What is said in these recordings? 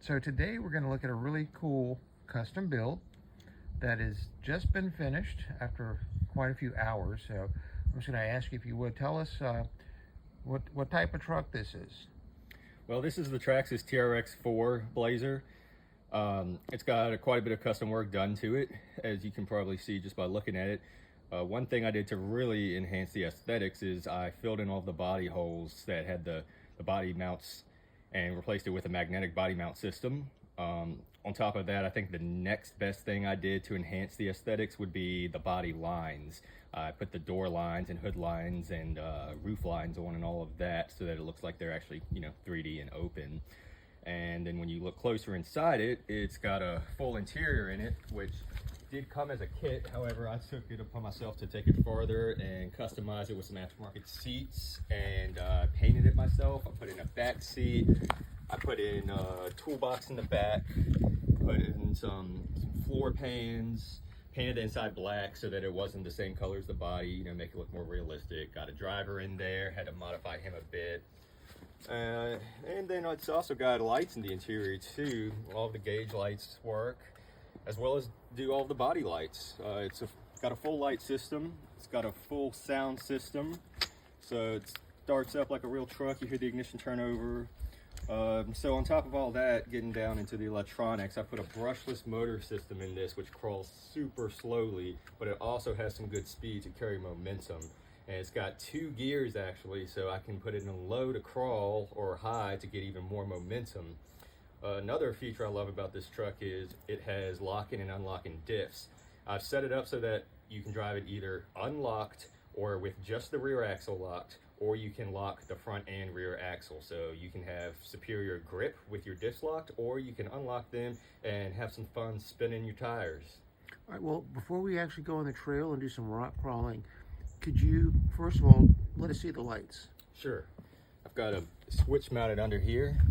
So today we're going to look at a really cool custom build that has just been finished after quite a few hours. So I'm just going to ask you if you would tell us what type of truck this is. Well, this is the Traxxas TRX4 Blazer. It's got quite a bit of custom work done to it, as you can probably see just by looking at it. One thing I did to really enhance the aesthetics is I filled in all the body holes that had the body mounts and replaced it with a magnetic body mount system. On top of that, I think the next best thing I did to enhance the aesthetics would be the body lines. I put the door lines and hood lines and roof lines on and all of that so that it looks like they're actually, 3D and open. And then when you look closer inside it, it's got a full interior in it, which did come as a kit. However, I took it upon myself to take it farther and customize it with some aftermarket seats and painted it myself. I put in a back seat. I put in a toolbox in the back, put in some floor pans, painted the inside black so that it wasn't the same color as the body, make it look more realistic. Got a driver in there, had to modify him a bit. And then it's also got lights in the interior too. All the gauge lights work, as well as do all the body lights. It's got a full light system. It's got a full sound system. So it starts up like a real truck. You hear the ignition turn over. So on top of all that, getting down into the electronics, I put a brushless motor system in this, which crawls super slowly, but it also has some good speed to carry momentum. And it's got 2 gears actually, so I can put it in low to crawl or high to get even more momentum. Another feature I love about this truck is it has locking and unlocking diffs. I've set it up so that you can drive it either unlocked or with just the rear axle locked, or you can lock the front and rear axle. So you can have superior grip with your diffs locked, or you can unlock them and have some fun spinning your tires. All right, well, before we actually go on the trail and do some rock crawling, could you, first of all, let us see the lights? Sure. I've got a switch mounted under here.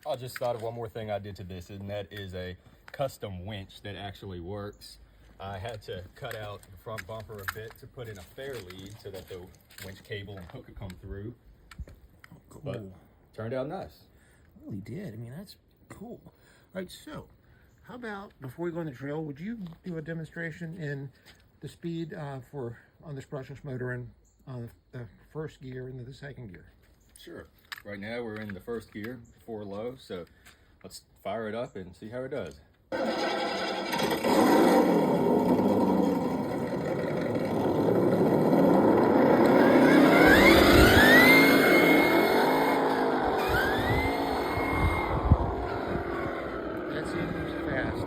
I just thought of one more thing I did to this, and that is a custom winch that actually works. I had to cut out the front bumper a bit to put in a fair lead so that the winch cable and hook could come through. Cool. But turned out nice. It really did. I mean, that's cool. All right, so how about before we go on the trail, would you do a demonstration in the speed on this brushless motor and the first gear into the second gear? Sure. Right now we're in the first gear, 4 low, so let's fire it up and see how it does. That seems fast.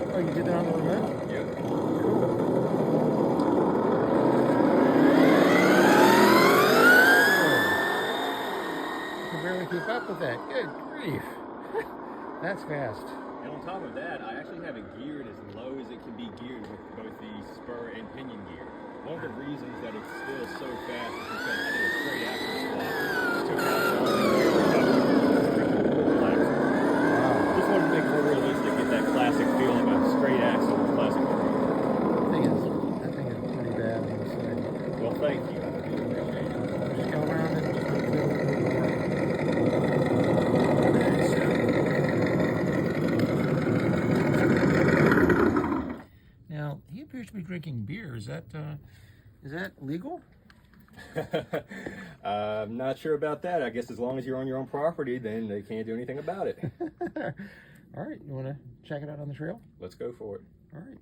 Oh, you did that on the remote? Yep. You can barely keep up with that. Good grief. That's fast. And on top of that, I actually have it geared as low as it can be geared with both the spur and pinion gear. One of the reasons that it's still so fast is because I did a straight axle swap. Took out all the gear reduction. Just wanted to make it more realistic, get that classic feel of a straight axle with classic. That thing is pretty bad, honestly. Well, thank you. Just go around and just make it Now, he appears to be drinking beer. Is that legal? I'm not sure about that. I guess as long as you're on your own property, then they can't do anything about it. All right, you want to check it out on the trail? Let's go for it. All right.